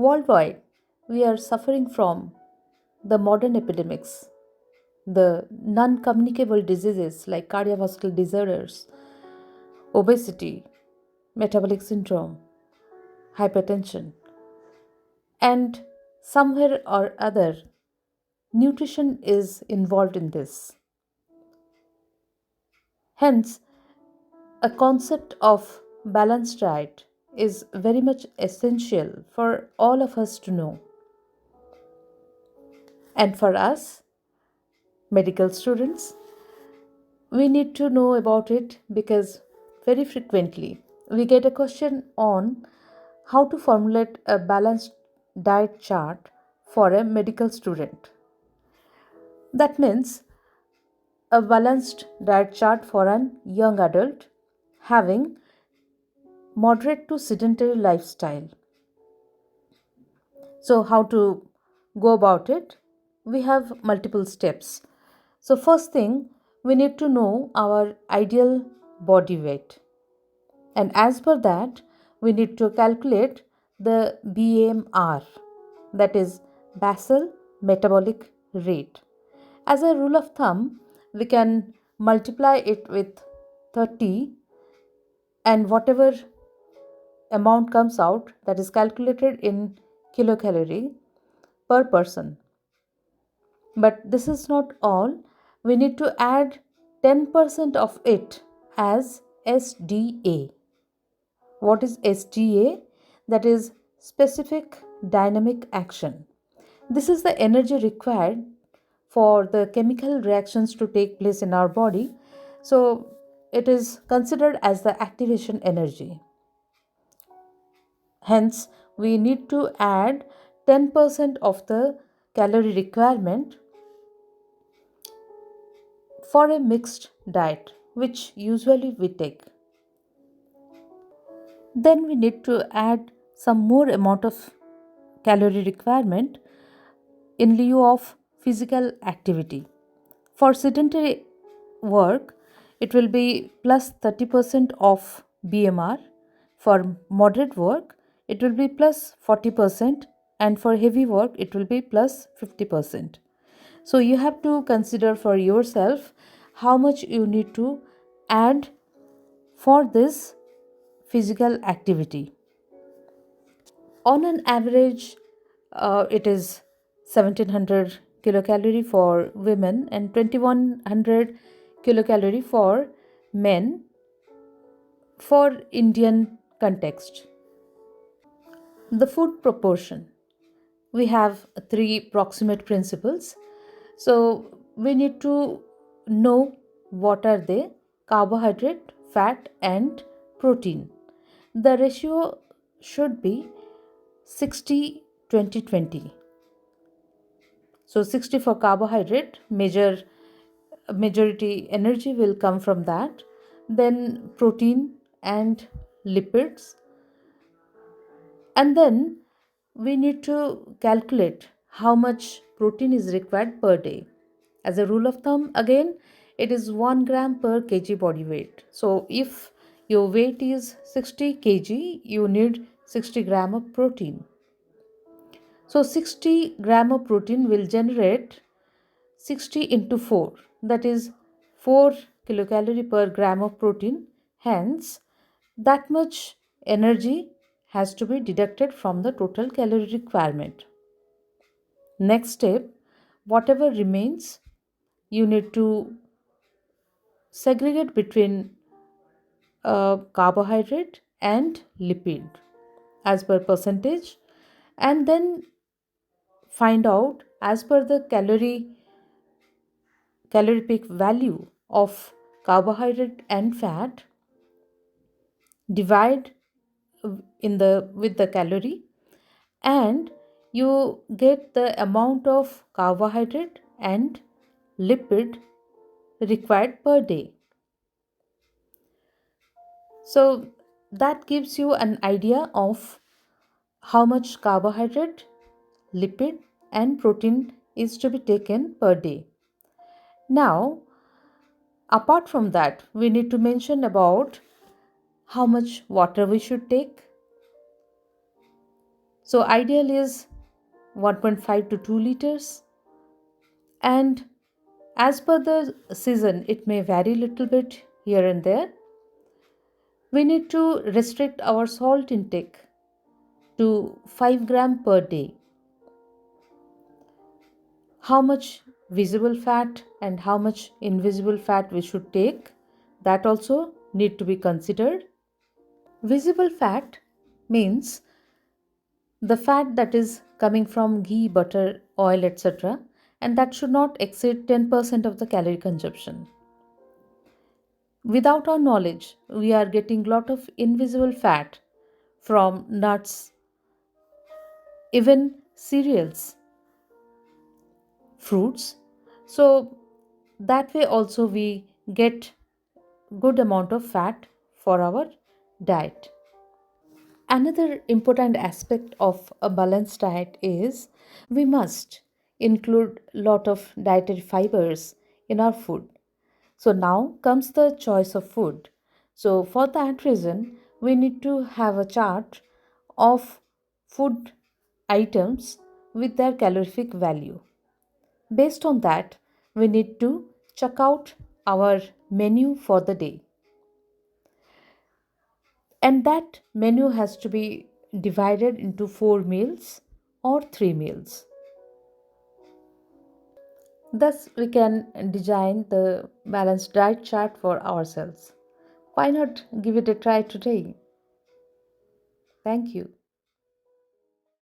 Worldwide, we are suffering from the modern epidemics, the non communicable diseases like cardiovascular disorders, obesity, metabolic syndrome, hypertension, and somewhere or other, nutrition is involved in this. Hence, a concept of balanced diet is very much essential for all of us to know. And for us, medical students, we need to know about it because very frequently we get a question on how to formulate a balanced diet chart for a medical student. That means a balanced diet chart for an young adult having moderate to sedentary lifestyle. So, how to go about it? We have multiple steps. So, first thing, we need to know our ideal body weight. And as per that, we need to calculate the BMR, that is basal metabolic rate. As a rule of thumb, we can multiply it with 30, and whatever amount comes out, that is calculated in kilocalorie per person. But this is not all. We need to add 10% of it as SDA. What is SDA? That is specific dynamic action. This is the energy required for the chemical reactions to take place in our body. So it is considered as the activation energy. Hence, we need to add 10% of the calorie requirement for a mixed diet, which usually we take. Then we need to add some more amount of calorie requirement in lieu of physical activity. For sedentary work, it will be plus 30% of BMR. For moderate work, it will be plus 40%, and for heavy work, it will be plus 50%. So you have to consider for yourself how much you need to add for this physical activity. On an average, it is 1700 kilocalorie for women and 2100 kilocalorie for men for Indian context. The food proportion. We have three proximate principles. So we need to know what are they: carbohydrate, fat, and protein. The ratio should be 60 20 20. So 60 for carbohydrate, majority energy will come from that. Then protein and lipids. And then we need to calculate how much protein is required per day. As a rule of thumb, again, it is 1 gram per kg body weight. So if your weight is 60 kg, you need 60 gram of protein. So 60 gram of protein will generate 60 into 4, that is 4 kilocalorie per gram of protein. Hence, that much energy has to be deducted from the total calorie requirement. Next step, whatever remains, you need to segregate between carbohydrate and lipid as per percentage, and then find out as per the calorific value of carbohydrate and fat, divide in the with the calorie, and you get the amount of carbohydrate and lipid required per day. So that gives you an idea of how much carbohydrate, lipid, and protein is to be taken per day. Now, apart from that, we need to mention about how much water we should take. So ideal is 1.5 to 2 liters, and as per the season it may vary little bit here and there. We need to restrict our salt intake to 5 gram per day. How much visible fat and how much invisible fat we should take, that also need to be considered. Visible fat means the fat that is coming from ghee, butter, oil, etc., and that should not exceed 10% of the calorie consumption. Without our knowledge, we are getting lot of invisible fat from nuts, even cereals, fruits. So that way also we get good amount of fat for our diet. Another important aspect of a balanced diet is we must include lot of dietary fibers in our food. So now comes the choice of food. So for that reason, we need to have a chart of food items with their calorific value. Based on that, we need to check out our menu for the day. And that menu has to be divided into 4 meals or 3 meals. Thus, we can design the balanced diet chart for ourselves. Why not give it a try today? Thank you.